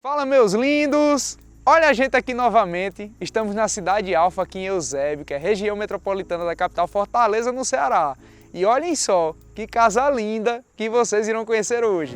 Fala, meus lindos! Olha a gente aqui novamente, estamos na Cidade Alfa, aqui em Eusébio, que é região metropolitana da capital Fortaleza, no Ceará. E olhem só, que casa linda que vocês irão conhecer hoje.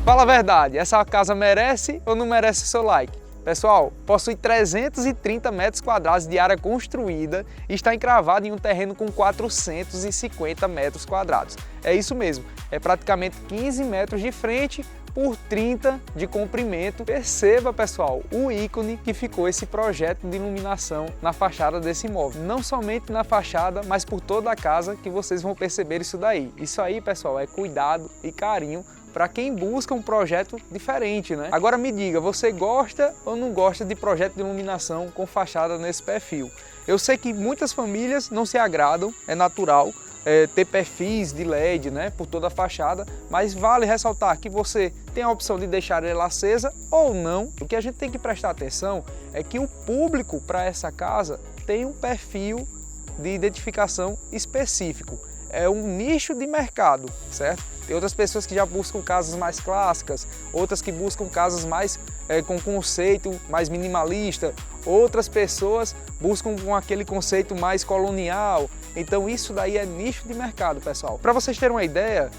Fala a verdade, essa casa merece ou não merece o seu like? Pessoal, possui 330 metros quadrados de área construída e está encravado em um terreno com 450 metros quadrados. É isso mesmo, é praticamente 15 metros de frente por 30 de comprimento. Perceba, pessoal, o ícone que ficou esse projeto de iluminação na fachada desse imóvel. Não somente na fachada, mas por toda a casa, que vocês vão perceber isso daí. Isso aí, pessoal, é cuidado e carinho para quem busca um projeto diferente, né? Agora me diga, você gosta ou não gosta de projeto de iluminação com fachada nesse perfil? Eu sei que muitas famílias não se agradam, é natural ter perfis de LED, né, por toda a fachada, mas vale ressaltar que você tem a opção de deixar ela acesa ou não. O que a gente tem que prestar atenção é que o público para essa casa tem um perfil de identificação específico. É um nicho de mercado, certo? Tem outras pessoas que já buscam casas mais clássicas, outras que buscam casas mais com conceito mais minimalista, outras pessoas buscam com aquele conceito mais colonial. Então isso daí é nicho de mercado, pessoal. Para vocês terem uma ideia,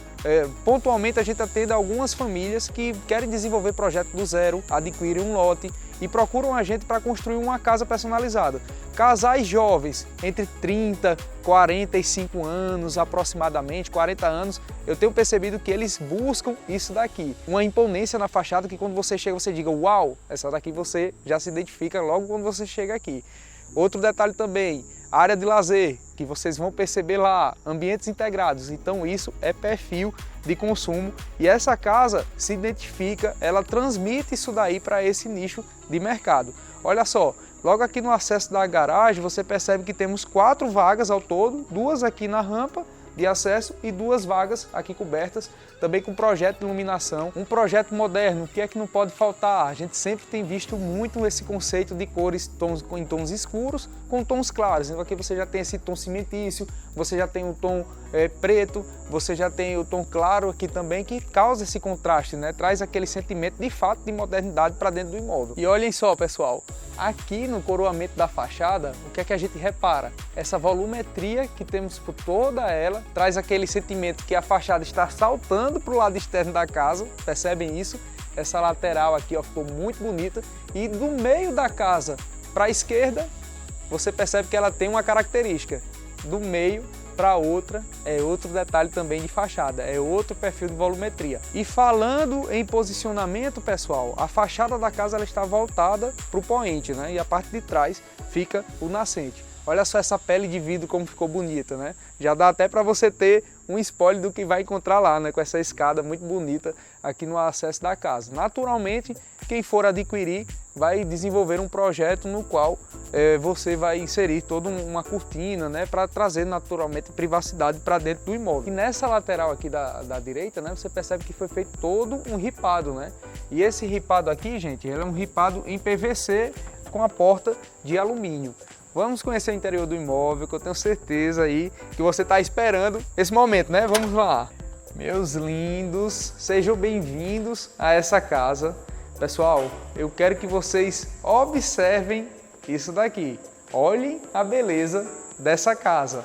pontualmente a gente atende algumas famílias que querem desenvolver projeto do zero, adquirem um lote e procuram a gente para construir uma casa personalizada. Casais jovens, entre 30 e 45 anos aproximadamente, 40 anos, eu tenho percebido que eles buscam isso daqui. Uma imponência na fachada que quando você chega você diga, uau, essa daqui você já se identifica logo quando você chega aqui. Outro detalhe também, área de lazer, que vocês vão perceber lá, ambientes integrados. Então isso é perfil de consumo e essa casa se identifica, ela transmite isso daí para esse nicho de mercado. Olha só, logo aqui no acesso da garagem você percebe que temos 4 vagas ao todo, 2 aqui na rampa de acesso e 2 vagas aqui cobertas, também com projeto de iluminação, um projeto moderno. O que é que não pode faltar? A gente sempre tem visto muito esse conceito de cores em tons escuros com tons claros. Então aqui você já tem esse tom cimentício, você já tem o tom preto, você já tem o tom claro aqui também, que causa esse contraste, né? Traz aquele sentimento de fato de modernidade para dentro do imóvel. E olhem só, pessoal, aqui no coroamento da fachada, o que é que a gente repara? Essa volumetria que temos por toda ela traz aquele sentimento que a fachada está saltando para o lado externo da casa, percebem isso? Essa lateral aqui ó, ficou muito bonita e do meio da casa para a esquerda você percebe que ela tem uma característica, do meio para outra é outro detalhe também de fachada, é outro perfil de volumetria. E falando em posicionamento, pessoal, a fachada da casa ela está voltada para o poente, né? E a parte de trás fica o nascente. Olha só essa pele de vidro como ficou bonita, né? Já dá até para você ter um spoiler do que vai encontrar lá, né? Com essa escada muito bonita aqui no acesso da casa. Naturalmente, quem for adquirir vai desenvolver um projeto no qual você vai inserir toda uma cortina, né? Para trazer naturalmente privacidade para dentro do imóvel. E nessa lateral aqui da direita, né? Você percebe que foi feito todo um ripado, né? E esse ripado aqui, gente, ele é um ripado em PVC com a porta de alumínio. Vamos conhecer o interior do imóvel, que eu tenho certeza aí que você está esperando esse momento, né? Vamos lá. Meus lindos, sejam bem-vindos a essa casa. Pessoal, eu quero que vocês observem isso daqui. Olhem a beleza dessa casa.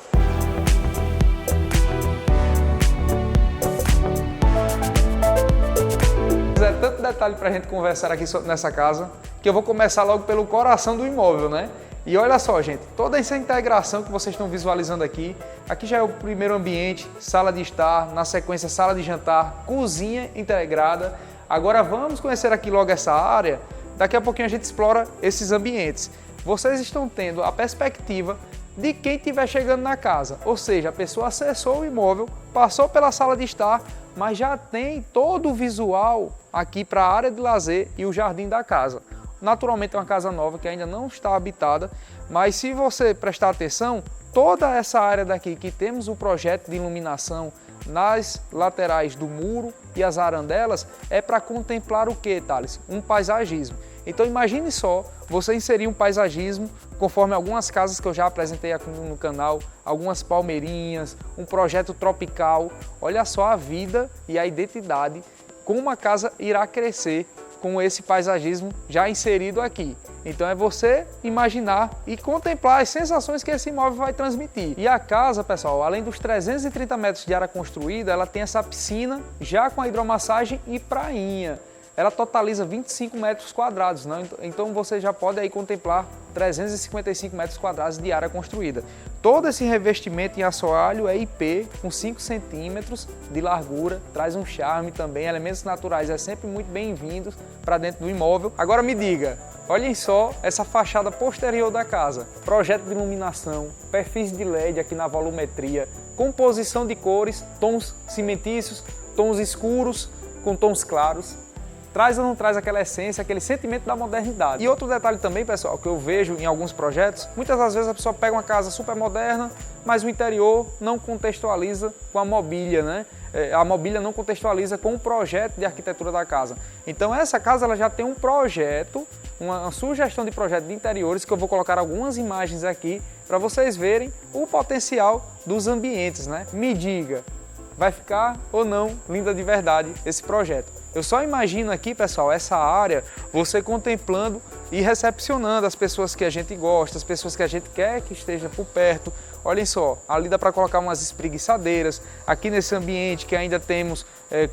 É tanto detalhe para a gente conversar aqui nessa casa, que eu vou começar logo pelo coração do imóvel, né? E olha só, gente, toda essa integração que vocês estão visualizando aqui já é o primeiro ambiente, sala de estar, na sequência sala de jantar, cozinha integrada. Agora vamos conhecer aqui logo essa área, daqui a pouquinho a gente explora esses ambientes. Vocês estão tendo a perspectiva de quem estiver chegando na casa, ou seja, a pessoa acessou o imóvel, passou pela sala de estar, mas já tem todo o visual aqui para a área de lazer e o jardim da casa. Naturalmente é uma casa nova que ainda não está habitada, mas se você prestar atenção, toda essa área daqui que temos o projeto de iluminação nas laterais do muro e as arandelas é para contemplar o que, Thales? Um paisagismo. Então imagine só você inserir um paisagismo conforme algumas casas que eu já apresentei aqui no canal, algumas palmeirinhas, um projeto tropical. Olha só a vida e a identidade, como a casa irá crescer com esse paisagismo já inserido aqui. Então é você imaginar e contemplar as sensações que esse imóvel vai transmitir. E a casa, pessoal, além dos 330 metros de área construída, ela tem essa piscina já com a hidromassagem e prainha. Ela totaliza 25 metros quadrados, né? Então você já pode aí contemplar 355 metros quadrados de área construída. Todo esse revestimento em assoalho é IP, com 5 centímetros de largura, traz um charme também, elementos naturais é sempre muito bem-vindos para dentro do imóvel. Agora me diga, olhem só essa fachada posterior da casa, projeto de iluminação, perfis de LED aqui na volumetria, composição de cores, tons cimentícios, tons escuros com tons claros. Traz ou não traz aquela essência, aquele sentimento da modernidade. E outro detalhe também, pessoal, que eu vejo em alguns projetos, muitas das vezes a pessoa pega uma casa super moderna, mas o interior não contextualiza com a mobília, né? A mobília não contextualiza com o projeto de arquitetura da casa. Então essa casa ela já tem um projeto, uma sugestão de projeto de interiores, que eu vou colocar algumas imagens aqui para vocês verem o potencial dos ambientes, né? Me diga, vai ficar ou não linda de verdade esse projeto? Eu só imagino aqui, pessoal, essa área, você contemplando e recepcionando as pessoas que a gente gosta, as pessoas que a gente quer que esteja por perto. Olhem só, ali dá para colocar umas espreguiçadeiras. Aqui nesse ambiente que ainda temos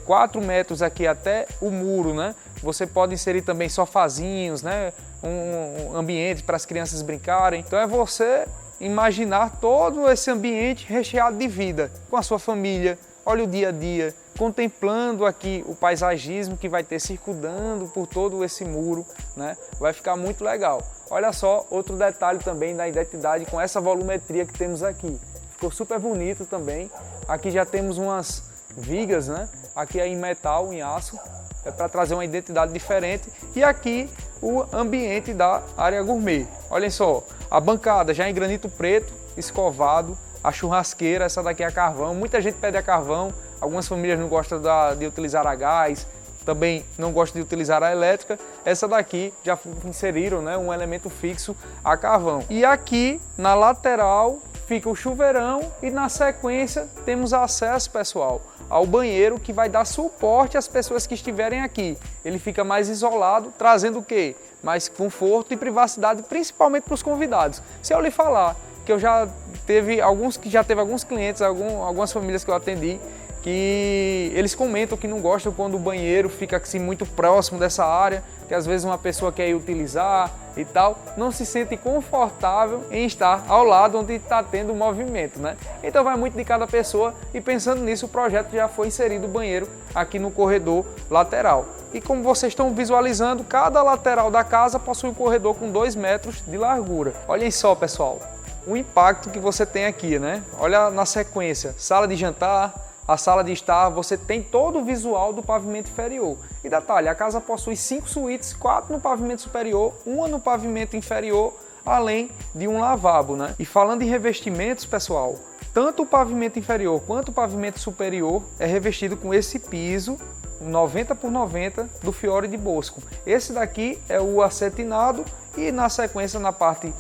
4 metros aqui até o muro, né? Você pode inserir também sofazinhos, né? Um ambiente para as crianças brincarem. Então é você imaginar todo esse ambiente recheado de vida com a sua família. Olha o dia a dia, contemplando aqui o paisagismo que vai ter circundando por todo esse muro, né? Vai ficar muito legal. Olha só, outro detalhe também da identidade com essa volumetria que temos aqui. Ficou super bonito também. Aqui já temos umas vigas, né? Aqui é em metal, em aço, é para trazer uma identidade diferente. E aqui o ambiente da área gourmet. Olhem só, a bancada já em granito preto, escovado. A churrasqueira, essa daqui é a carvão. Muita gente pede a carvão, algumas famílias não gostam de utilizar a gás, também não gostam de utilizar a elétrica. Essa daqui já inseriram, né, um elemento fixo a carvão. E aqui na lateral fica o chuveirão e na sequência temos acesso, pessoal, ao banheiro que vai dar suporte às pessoas que estiverem aqui. Ele fica mais isolado, trazendo o quê? Mais conforto e privacidade, principalmente para os convidados. Se eu lhe falar que eu já teve alguns clientes, algumas famílias que eu atendi, que eles comentam que não gostam quando o banheiro fica assim muito próximo dessa área, que às vezes uma pessoa quer ir utilizar e tal, não se sente confortável em estar ao lado onde está tendo movimento, né? Então vai muito de cada pessoa e pensando nisso o projeto já foi inserido o banheiro aqui no corredor lateral. E como vocês estão visualizando, cada lateral da casa possui um corredor com 2 metros de largura. Olhem só, pessoal, o impacto que você tem aqui, né? Olha na sequência, sala de jantar, a sala de estar, você tem todo o visual do pavimento inferior. E detalhe, a casa possui 5 suítes, 4 no pavimento superior, 1 no pavimento inferior, além de um lavabo, né? E falando em revestimentos, pessoal, tanto o pavimento inferior quanto o pavimento superior é revestido com esse piso 90 por 90 do Fiore di Bosco. Esse daqui é o acetinado e na sequência na parte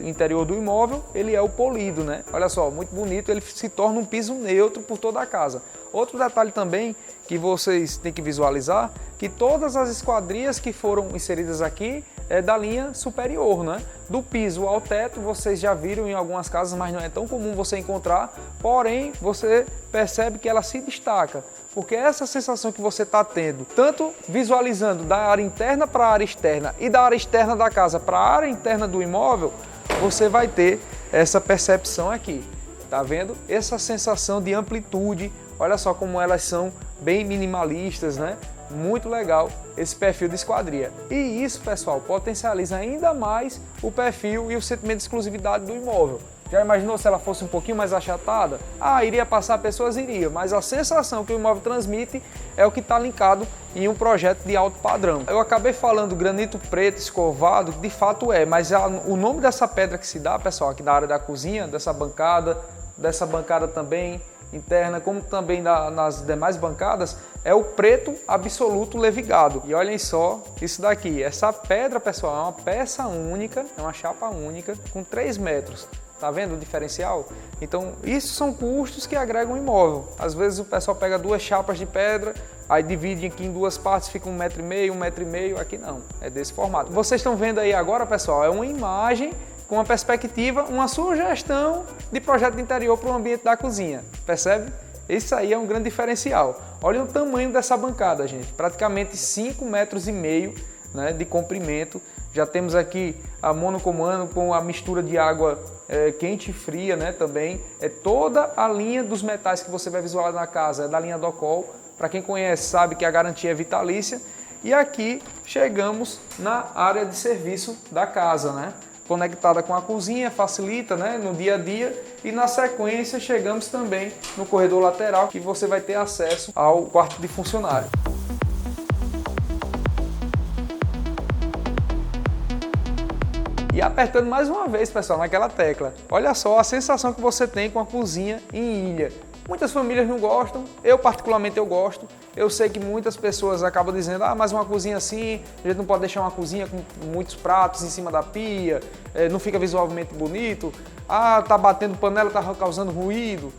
interior do imóvel ele é o polido, né? Olha só, muito bonito, ele se torna um piso neutro por toda a casa. Outro detalhe também que vocês têm que visualizar, que todas as esquadrias que foram inseridas aqui é da linha superior, né? Do piso ao teto, vocês já viram em algumas casas, mas não é tão comum você encontrar, porém você percebe que ela se destaca, porque essa sensação que você está tendo, tanto visualizando da área interna para a área externa e da área externa da casa para a área interna do imóvel, você vai ter essa percepção aqui, tá vendo? Essa sensação de amplitude, olha só como elas são bem minimalistas, né? Muito legal esse perfil de esquadria. E isso, pessoal, potencializa ainda mais o perfil e o sentimento de exclusividade do imóvel. Já imaginou se ela fosse um pouquinho mais achatada? Ah, iria passar pessoas? Iria, mas a sensação que o imóvel transmite é o que está linkado em um projeto de alto padrão. Eu acabei falando granito preto escovado, de fato é, mas o nome dessa pedra que se dá, pessoal, aqui da área da cozinha, dessa bancada também, interna, como também nas demais bancadas, é o preto absoluto levigado. E olhem só isso daqui, essa pedra, pessoal, é uma peça única, é uma chapa única com 3 metros. Tá vendo o diferencial? Então, isso são custos que agregam o imóvel. Às vezes o pessoal pega 2 chapas de pedra, aí divide aqui em 2 partes, fica 1,5 m, 1,5 m, aqui não, é desse formato. Vocês estão vendo aí agora, pessoal, é uma imagem com uma perspectiva, uma sugestão de projeto de interior para o ambiente da cozinha, percebe? Isso aí é um grande diferencial. Olha o tamanho dessa bancada, gente, praticamente 5,5 metros, né, de comprimento. Já temos aqui a monocomando com a mistura de água quente e fria, né, também. É toda a linha dos metais que você vai visualizar na casa, é da linha Docol. Para quem conhece sabe que a garantia é vitalícia. E aqui chegamos na área de serviço da casa, né? Conectada com a cozinha, facilita, né, no dia a dia. E na sequência chegamos também no corredor lateral, que você vai ter acesso ao quarto de funcionário. E apertando mais uma vez, pessoal, naquela tecla. Olha só a sensação que você tem com a cozinha em ilha. Muitas famílias não gostam, eu particularmente eu gosto. Eu sei que muitas pessoas acabam dizendo, mas uma cozinha assim, a gente não pode deixar uma cozinha com muitos pratos em cima da pia, não fica visualmente bonito. Tá batendo panela, tá causando ruído.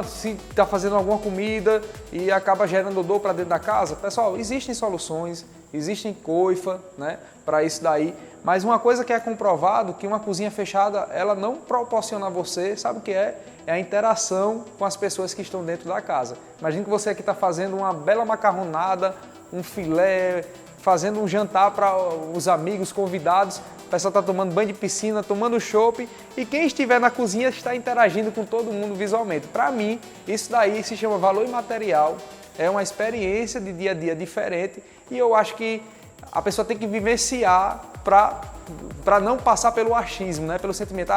Se tá fazendo alguma comida e acaba gerando odor para dentro da casa. Pessoal, existem soluções, existem coifa, né, para isso daí. Mas uma coisa que é comprovado, que uma cozinha fechada, ela não proporciona a você, sabe o que é? É a interação com as pessoas que estão dentro da casa. Imagina que você aqui está fazendo uma bela macarronada, um filé, fazendo um jantar para os amigos, convidados, o pessoal está tomando banho de piscina, tomando chopp, e quem estiver na cozinha está interagindo com todo mundo visualmente. Para mim, isso daí se chama valor imaterial, é uma experiência de dia a dia diferente, e eu acho que a pessoa tem que vivenciar para não passar pelo achismo, né? Pelo sentimento,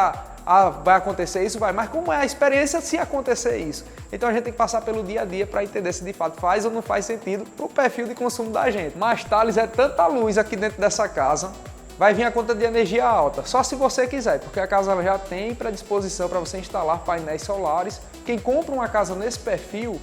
vai acontecer isso, vai, mas como é a experiência se acontecer isso? Então a gente tem que passar pelo dia a dia para entender se de fato faz ou não faz sentido para o perfil de consumo da gente. Mas, Thales, é tanta luz aqui dentro dessa casa, vai vir a conta de energia alta, só se você quiser, porque a casa já tem predisposição para você instalar painéis solares. Quem compra uma casa nesse perfil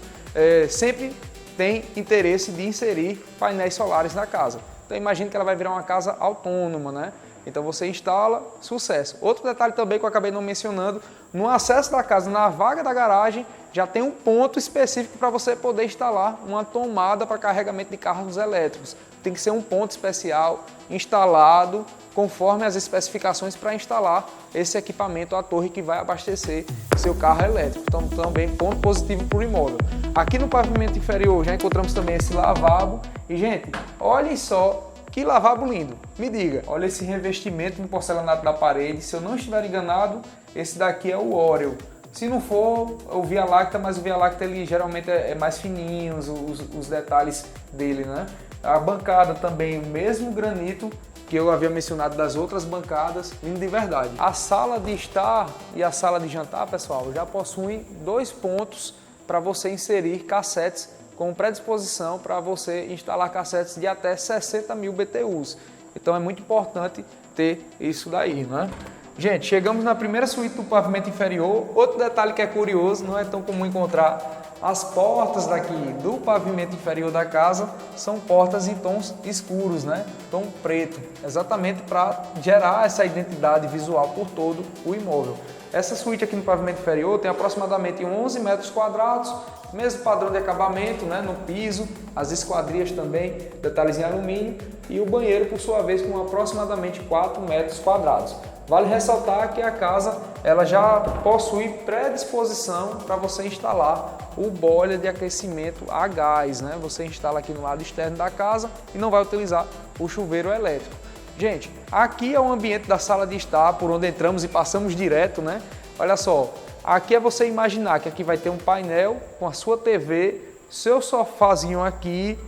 sempre tem interesse de inserir painéis solares na casa. Então imagine que ela vai virar uma casa autônoma, né? Então você instala, sucesso. Outro detalhe também que eu acabei não mencionando, no acesso da casa, na vaga da garagem, já tem um ponto específico para você poder instalar uma tomada para carregamento de carros elétricos. Tem que ser um ponto especial, instalado conforme as especificações para instalar esse equipamento, a torre que vai abastecer seu carro elétrico. Então também ponto positivo para o imóvel. Aqui no pavimento inferior já encontramos também esse lavabo. E gente, olhem só que lavabo lindo. Me diga, olha esse revestimento no porcelanato da parede. Se eu não estiver enganado, esse daqui é o Oreo. Se não for o Via Láctea, mas o Via Láctea ele geralmente é mais fininho, os detalhes dele, né? A bancada também, o mesmo granito que eu havia mencionado das outras bancadas, lindo de verdade. A sala de estar e a sala de jantar, pessoal, já possuem 2 pontos para você inserir cassetes com predisposição para você instalar cassetes de até 60.000 BTUs. Então é muito importante ter isso daí, né? Gente, chegamos na primeira suíte do pavimento inferior. Outro detalhe que é curioso, não é tão comum encontrar, as portas daqui do pavimento inferior da casa são portas em tons escuros, né? Tom preto, exatamente para gerar essa identidade visual por todo o imóvel. Essa suíte aqui no pavimento inferior tem aproximadamente 11 metros quadrados, mesmo padrão de acabamento, né, no piso, as esquadrias também, detalhes em alumínio, e o banheiro, por sua vez, com aproximadamente 4 metros quadrados. Vale ressaltar que a casa ela já possui predisposição para você instalar o boiler de aquecimento a gás, né? Você instala aqui no lado externo da casa e não vai utilizar o chuveiro elétrico. Gente, aqui é o ambiente da sala de estar, por onde entramos e passamos direto, né? Olha só, aqui é você imaginar que aqui vai ter um painel com a sua TV, seu sofazinho aqui,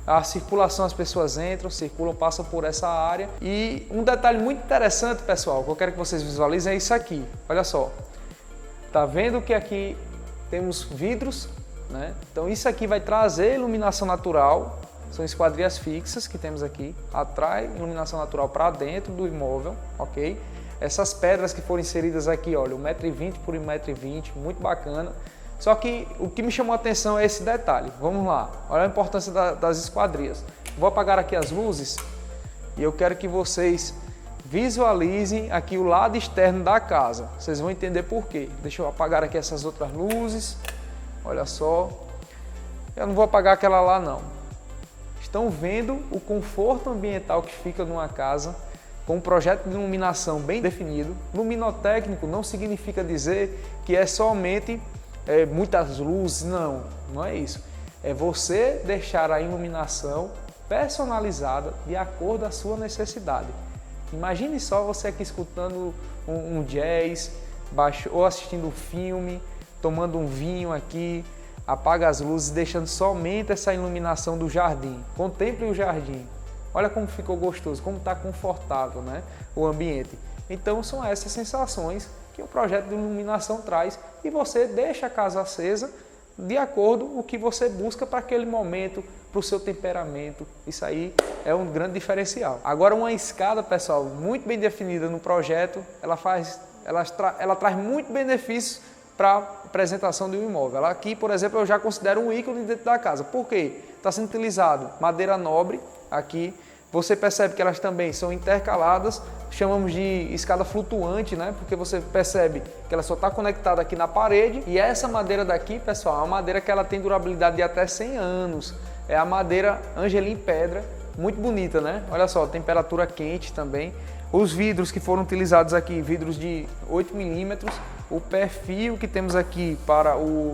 a circulação, as pessoas entram, circulam, passam por essa área. E um detalhe muito interessante, pessoal, que eu quero que vocês visualizem é isso aqui. Olha só, tá vendo que aqui temos vidros, né? Então isso aqui vai trazer iluminação natural. São esquadrias fixas que temos aqui, atrai iluminação natural para dentro do imóvel, ok? Essas pedras que foram inseridas aqui, olha, 1,20 m por 1,20 m, muito bacana. Só que o que me chamou a atenção é esse detalhe. Vamos lá, olha a importância das esquadrias. Vou apagar aqui as luzes e eu quero que vocês visualizem aqui o lado externo da casa. Vocês vão entender por quê. Deixa eu apagar aqui essas outras luzes. Olha só. Eu não vou apagar aquela lá não. Estão vendo o conforto ambiental que fica numa casa com um projeto de iluminação bem definido. Luminotécnico não significa dizer que é somente muitas luzes, não é isso. É você deixar a iluminação personalizada de acordo com a sua necessidade. Imagine só você aqui escutando um jazz, ou assistindo um filme, tomando um vinho aqui, apaga as luzes, deixando somente essa iluminação do jardim. Contemple o jardim. Olha como ficou gostoso, como está confortável, né, o ambiente. Então são essas sensações que o projeto de iluminação traz e você deixa a casa acesa de acordo com o que você busca para aquele momento, para o seu temperamento. Isso aí é um grande diferencial. Agora uma escada, pessoal, muito bem definida no projeto, ela traz muito benefícios para a apresentação de um imóvel. Ela aqui, por exemplo, eu já considero um ícone dentro da casa. Por quê? Está sendo utilizado madeira nobre aqui. Você percebe que elas também são intercaladas, chamamos de escada flutuante, né? Porque você percebe que ela só está conectada aqui na parede. E essa madeira daqui, pessoal, é uma madeira que ela tem durabilidade de até 100 anos. É a madeira Angelim Pedra, muito bonita, né? Olha só, temperatura quente também. Os vidros que foram utilizados aqui, vidros de 8 milímetros. O perfil que temos aqui para o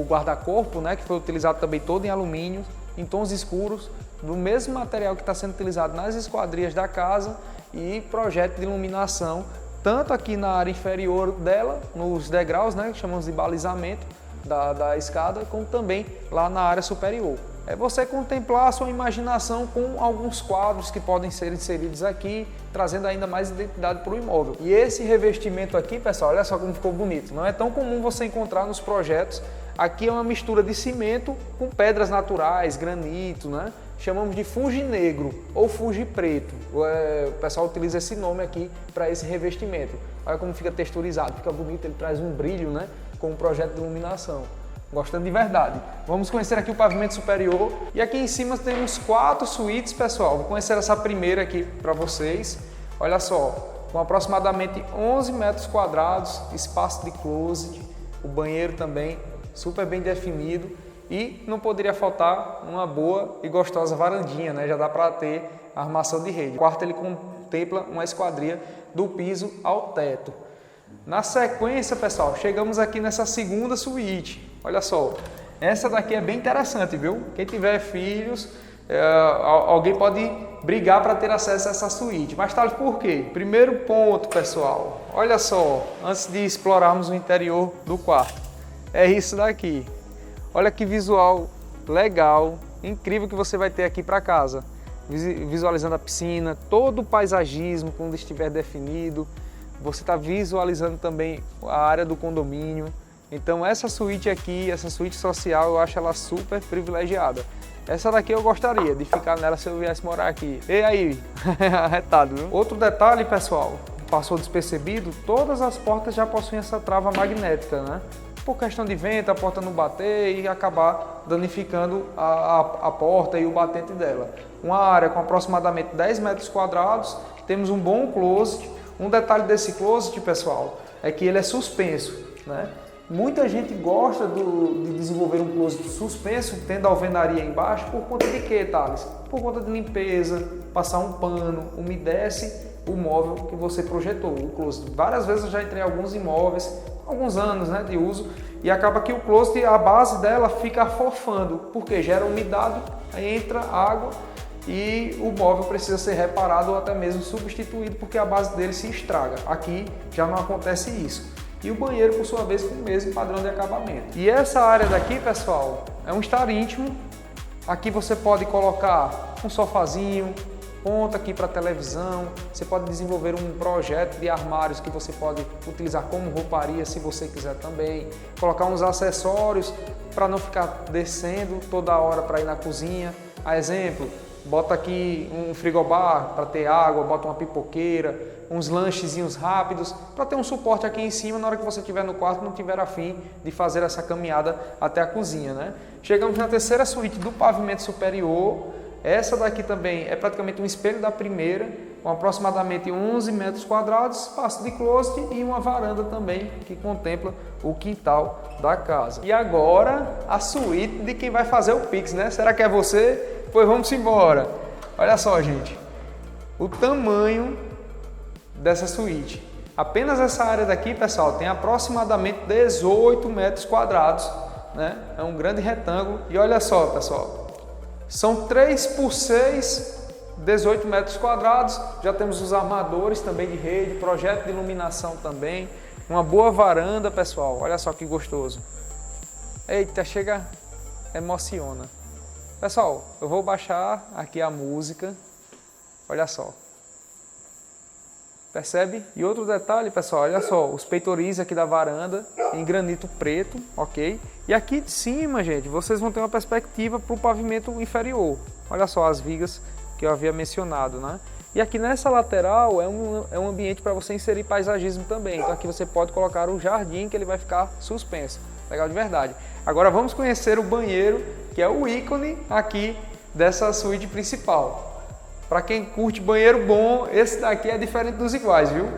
guarda-corpo, né? Que foi utilizado também todo em alumínio, em tons escuros, do mesmo material que está sendo utilizado nas esquadrias da casa e projeto de iluminação, tanto aqui na área inferior dela, nos degraus, né, que chamamos de balizamento da escada, como também lá na área superior. É você contemplar a sua imaginação com alguns quadros que podem ser inseridos aqui, trazendo ainda mais identidade para o imóvel. E esse revestimento aqui, pessoal, olha só como ficou bonito. Não é tão comum você encontrar nos projetos. Aqui é uma mistura de cimento com pedras naturais, granito, né? Chamamos de fugi negro ou fugi preto. O pessoal utiliza esse nome aqui para esse revestimento. Olha como fica texturizado, fica bonito, ele traz um brilho, né? Com um projeto de iluminação. Gostando de verdade. Vamos conhecer aqui o pavimento superior. E aqui em cima temos 4 suítes, pessoal. Vou conhecer essa primeira aqui para vocês. Olha só, com aproximadamente 11 metros quadrados, espaço de closet, o banheiro também super bem definido. E não poderia faltar uma boa e gostosa varandinha, né? Já dá para ter armação de rede. O quarto ele contempla uma esquadria do piso ao teto. Na sequência, pessoal, chegamos aqui nessa segunda suíte. Olha só, essa daqui é bem interessante, viu? Quem tiver filhos, alguém pode brigar para ter acesso a essa suíte. Mas tá, por quê? Primeiro ponto, pessoal, olha só, antes de explorarmos o interior do quarto, é isso daqui. Olha que visual legal, incrível que você vai ter aqui para casa. Visualizando a piscina, todo o paisagismo quando estiver definido. Você está visualizando também a área do condomínio. Então essa suíte aqui, essa suíte social, eu acho ela super privilegiada. Essa daqui eu gostaria de ficar nela se eu viesse morar aqui. E aí? Arretado, viu? Outro detalhe, pessoal, passou despercebido, todas as portas já possuem essa trava magnética, né? Por questão de vento, a porta não bater e acabar danificando a porta e o batente dela. Uma área com aproximadamente 10 metros quadrados, temos um bom closet. Um detalhe desse closet, pessoal, é que ele é suspenso, né? Muita gente gosta de desenvolver um closet suspenso, tendo a alvenaria embaixo, por conta de quê, Thales? Por conta de limpeza, passar um pano, umedece o móvel que você projetou, o closet. Várias vezes eu já entrei em alguns imóveis, alguns anos, né, de uso, e acaba que o closet, a base dela fica afofando, porque gera umidade, aí entra água e o móvel precisa ser reparado ou até mesmo substituído, porque a base dele se estraga. Aqui já não acontece isso. E o banheiro, por sua vez, com o mesmo padrão de acabamento. E essa área daqui, pessoal, é um estar íntimo. Aqui você pode colocar um sofazinho, ponta aqui para televisão. Você pode desenvolver um projeto de armários que você pode utilizar como rouparia, se você quiser também. Colocar uns acessórios para não ficar descendo toda hora para ir na cozinha. A exemplo, bota aqui um frigobar para ter água, bota uma pipoqueira, uns lanchezinhos rápidos, para ter um suporte aqui em cima na hora que você estiver no quarto e não tiver afim de fazer essa caminhada até a cozinha, né? Chegamos na terceira suíte do pavimento superior. Essa daqui também é praticamente um espelho da primeira, com aproximadamente 11 metros quadrados, espaço de closet e uma varanda também que contempla o quintal da casa. E agora a suíte de quem vai fazer o Pix, né? Será que é você? Pois vamos embora. Olha só, gente, o tamanho dessa suíte. Apenas essa área daqui, pessoal, tem aproximadamente 18 metros quadrados, né? É um grande retângulo. E olha só, pessoal, são 3 por 6, 18 metros quadrados. Já temos os armadores também de rede, projeto de iluminação também. Uma boa varanda, pessoal. Olha só que gostoso. Eita, chega, emociona. Pessoal, eu vou baixar aqui a música. Olha só. Percebe? E outro detalhe, pessoal, olha só, os peitoris aqui da varanda em granito preto, ok? E aqui de cima, gente, vocês vão ter uma perspectiva para o pavimento inferior. Olha só as vigas que eu havia mencionado, né? E aqui nessa lateral é um ambiente para você inserir paisagismo também. Então aqui você pode colocar o jardim que ele vai ficar suspenso. Legal de verdade. Agora vamos conhecer o banheiro, que é o ícone aqui dessa suíte principal. Para quem curte banheiro bom, esse daqui é diferente dos iguais, viu?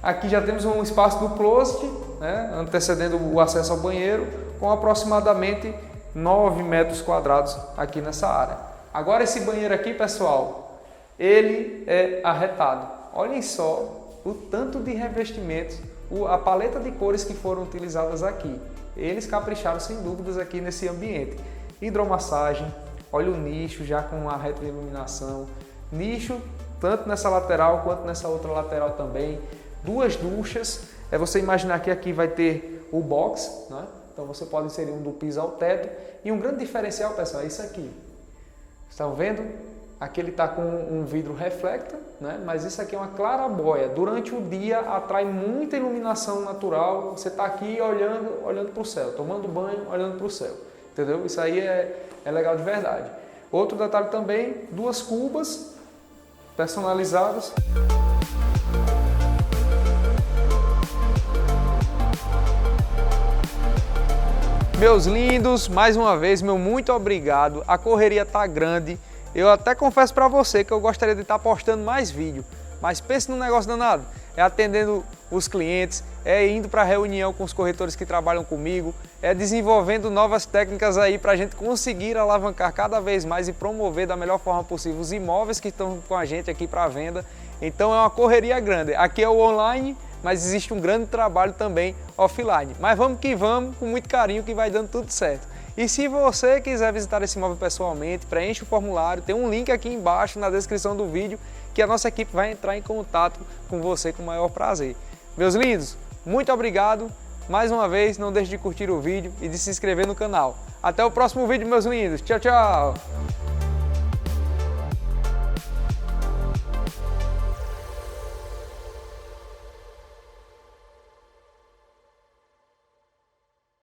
Aqui já temos um espaço do closet, né, antecedendo o acesso ao banheiro, com aproximadamente 9 metros quadrados aqui nessa área. Agora esse banheiro aqui, pessoal, ele é arretado. Olhem só o tanto de revestimentos, a paleta de cores que foram utilizadas aqui. Eles capricharam sem dúvidas aqui nesse ambiente. Hidromassagem, olha o nicho já com a retroiluminação. Nicho tanto nessa lateral quanto nessa outra lateral também. Duas duchas. Você imaginar que aqui vai ter o box, né? Então você pode inserir um do piso ao teto. E um grande diferencial, pessoal, é isso aqui. Estão vendo? Aqui ele está com um vidro reflector, né? Mas isso aqui é uma claraboia. Durante o dia atrai muita iluminação natural. Você está aqui olhando para o céu, tomando banho, olhando para o céu. Entendeu? Isso aí é legal de verdade. Outro detalhe também, duas cubas personalizadas. Meus lindos, mais uma vez, meu muito obrigado. A correria tá grande. Eu até confesso para você que eu gostaria de estar postando mais vídeo, mas pense num negócio danado. É atendendo os clientes, é indo para reunião com os corretores que trabalham comigo, é desenvolvendo novas técnicas aí para a gente conseguir alavancar cada vez mais e promover da melhor forma possível os imóveis que estão com a gente aqui para venda. Então é uma correria grande. Aqui é o online, mas existe um grande trabalho também offline. Mas vamos que vamos, com muito carinho, que vai dando tudo certo. E se você quiser visitar esse imóvel pessoalmente, preencha o formulário, tem um link aqui embaixo na descrição do vídeo que a nossa equipe vai entrar em contato com você com o maior prazer. Meus lindos, muito obrigado. Mais uma vez, não deixe de curtir o vídeo e de se inscrever no canal. Até o próximo vídeo, meus lindos. Tchau, tchau!